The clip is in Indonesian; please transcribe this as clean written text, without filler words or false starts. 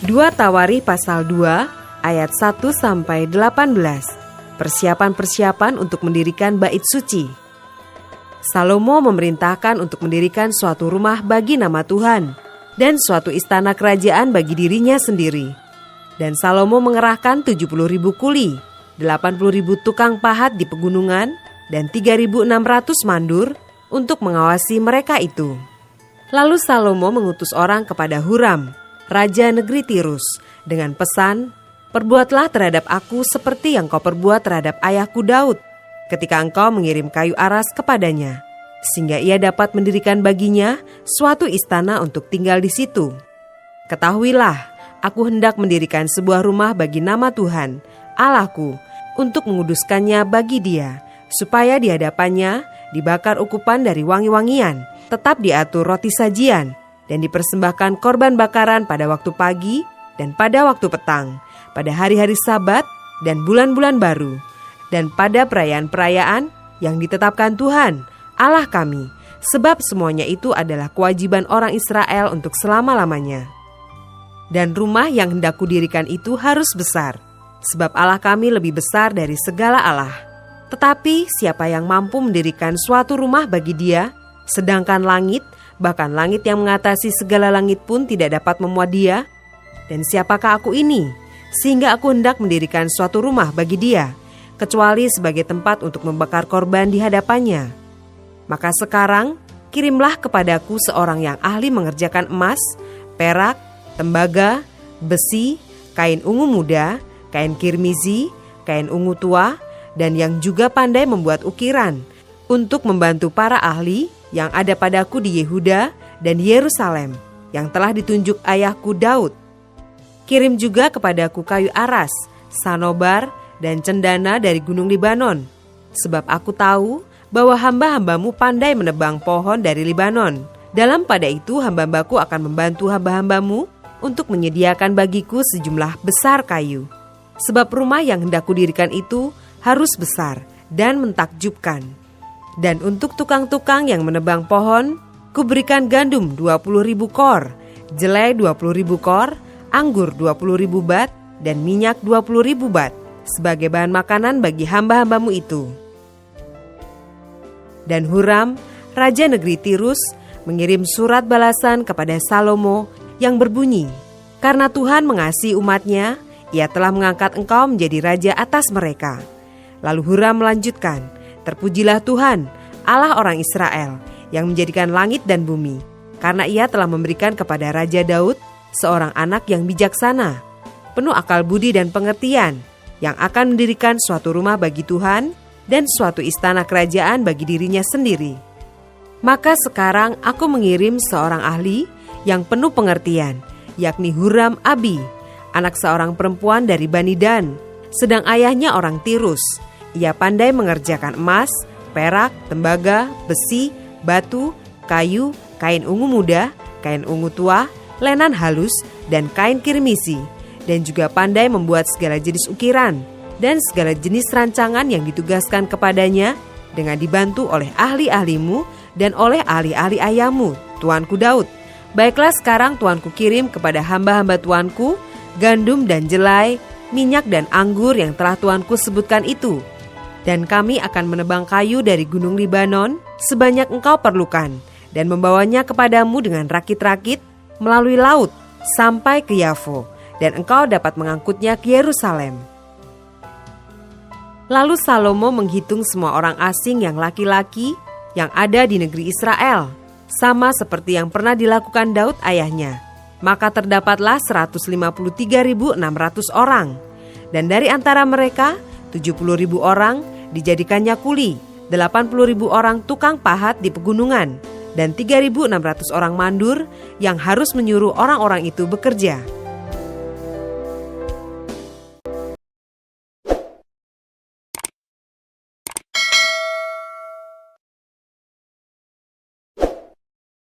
2 Tawarikh pasal 2 ayat 1-18. Persiapan-persiapan untuk mendirikan bait suci. Salomo memerintahkan untuk mendirikan suatu rumah bagi nama Tuhan dan suatu istana kerajaan bagi dirinya sendiri. Dan Salomo mengerahkan 70.000 kuli, 80.000 tukang pahat di pegunungan, dan 3.600 mandur untuk mengawasi mereka itu. Lalu Salomo mengutus orang kepada Huram, raja negeri Tirus, dengan pesan, "Perbuatlah terhadap aku seperti yang kau perbuat terhadap ayahku Daud, ketika engkau mengirim kayu aras kepadanya, sehingga ia dapat mendirikan baginya suatu istana untuk tinggal di situ. Ketahuilah, aku hendak mendirikan sebuah rumah bagi nama Tuhan, Allahku, untuk menguduskannya bagi dia, supaya di hadapannya dibakar ukupan dari wangi-wangian, tetap diatur roti sajian, dan dipersembahkan korban bakaran pada waktu pagi dan pada waktu petang, pada hari-hari Sabat dan bulan-bulan baru, dan pada perayaan-perayaan yang ditetapkan Tuhan, Allah kami, sebab semuanya itu adalah kewajiban orang Israel untuk selama-lamanya. Dan rumah yang hendak kudirikan itu harus besar, sebab Allah kami lebih besar dari segala Allah. Tetapi siapa yang mampu mendirikan suatu rumah bagi dia, sedangkan langit, bahkan langit yang mengatasi segala langit pun tidak dapat memuat dia? Dan siapakah aku ini, sehingga aku hendak mendirikan suatu rumah bagi dia, kecuali sebagai tempat untuk membakar korban di hadapannya? Maka sekarang, kirimlah kepadaku seorang yang ahli mengerjakan emas, perak, tembaga, besi, kain ungu muda, kain kirmizi, kain ungu tua, dan yang juga pandai membuat ukiran, untuk membantu para ahli yang ada padaku di Yehuda dan Yerusalem, yang telah ditunjuk ayahku Daud. Kirim juga kepadaku kayu aras, sanobar, dan cendana dari gunung Libanon, sebab aku tahu bahwa hamba-hambamu pandai menebang pohon dari Libanon. Dalam pada itu hamba-hambaku akan membantu hamba-hambamu untuk menyediakan bagiku sejumlah besar kayu. Sebab rumah yang hendak kudirikan itu harus besar dan mentakjubkan. Dan untuk tukang-tukang yang menebang pohon, kuberikan gandum 20.000 kor, jelai 20.000 kor, anggur 20.000 bat, dan minyak 20.000 bat, sebagai bahan makanan bagi hamba-hambamu itu. Dan Huram, raja negeri Tirus, mengirim surat balasan kepada Salomo yang berbunyi, "Karena Tuhan mengasihi umatnya, ia telah mengangkat engkau menjadi raja atas mereka." Lalu Huram melanjutkan, "Terpujilah Tuhan, Allah orang Israel, yang menjadikan langit dan bumi, karena ia telah memberikan kepada Raja Daud seorang anak yang bijaksana, penuh akal budi dan pengertian, yang akan mendirikan suatu rumah bagi Tuhan dan suatu istana kerajaan bagi dirinya sendiri. Maka sekarang aku mengirim seorang ahli yang penuh pengertian, yakni Huram Abi, anak seorang perempuan dari Bani Dan, sedang ayahnya orang Tirus. Ia pandai mengerjakan emas, perak, tembaga, besi, batu, kayu, kain ungu muda, kain ungu tua, lenan halus, dan kain kirmisi, dan juga pandai membuat segala jenis ukiran dan segala jenis rancangan yang ditugaskan kepadanya, dengan dibantu oleh ahli-ahlimu dan oleh ahli-ahli ayahmu, tuanku Daud. Baiklah sekarang tuanku kirim kepada hamba-hamba tuanku gandum dan jelai, minyak dan anggur yang telah tuanku sebutkan itu. Dan kami akan menebang kayu dari gunung Libanon sebanyak engkau perlukan, dan membawanya kepadamu dengan rakit-rakit melalui laut sampai ke Yafo, dan engkau dapat mengangkutnya ke Yerusalem." Lalu Salomo menghitung semua orang asing yang laki-laki yang ada di negeri Israel, sama seperti yang pernah dilakukan Daud ayahnya. Maka terdapatlah 153.600 orang, dan dari antara mereka 70.000 orang dijadikannya kuli, 80.000 orang tukang pahat di pegunungan, dan 3.600 orang mandur yang harus menyuruh orang-orang itu bekerja.